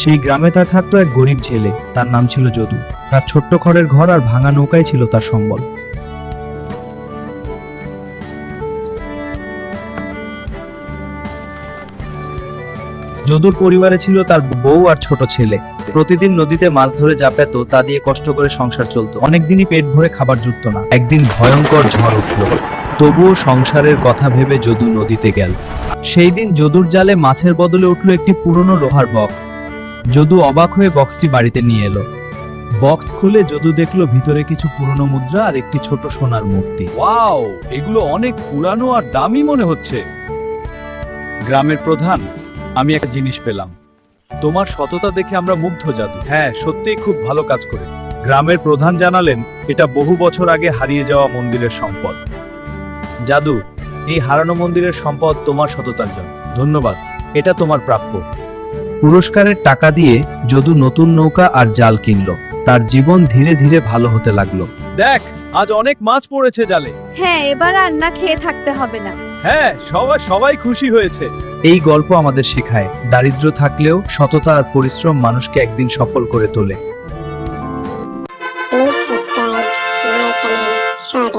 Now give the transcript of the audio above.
সেই গ্রামে তার থাকতো এক গরিব ছেলে, তার নাম ছিল যদু। তার ছোট্ট খড়ের ঘর আর ভাঙা নৌকাই ছিল তার সম্বল। যদুর পরিবারে ছিল তার বউ আর ছোট ছেলে। প্রতিদিন নদীতে মাছ ধরে যা পেত তা দিয়ে কষ্ট করে সংসার চলতো। অনেকদিনই পেট ভরে খাবার জুটতো না। একদিন ভয়ঙ্কর ঝড় উঠল, তবুও সংসারের কথা ভেবে যদু নদীতে গেল। সেই দিন যদুর জালে মাছের বদলে উঠল একটি পুরনো লোহার বক্স। যদু অবাক হয়ে বক্সটি বাড়িতে নিয়ে এলো। বক্স খুলে যদু দেখলো ভিতরে কিছু পুরনো মুদ্রা আর একটি ছোট সোনার মূর্তি। ওয়াও, এগুলো অনেক পুরানো আর দামি মনে হচ্ছে। গ্রামের প্রধান, আমি একটা জিনিস পেলাম। তোমার সততা দেখে আমরা মুগ্ধ জাদু। হ্যাঁ, সত্যিই খুব ভালো কাজ করে। গ্রামের প্রধান জানালেন, এটা বহু বছর আগে হারিয়ে যাওয়া মন্দিরের সম্পদ। জাদু, এই হারানো মন্দিরের সম্পদ তোমার সততার জন্য। ধন্যবাদ, এটা তোমার প্রাপ্য। পুরস্কারের টাকা দিয়ে যদু নতুন নৌকা আর জাল কিনলো। তার জীবন ধীরে ধীরে ভালো হতে লাগলো। দেখ, আজ অনেক মাছ পড়েছে জালে। হ্যাঁ, এবার আর না খেয়ে থাকতে হবে না। হ্যাঁ, সবাই খুশি হয়েছে। এই গল্প আমাদের শেখায়, দারিদ্র্য থাকলেও সততা আর পরিশ্রম মানুষকে একদিন সফল করে তোলে। Please subscribe my channel, Shorty.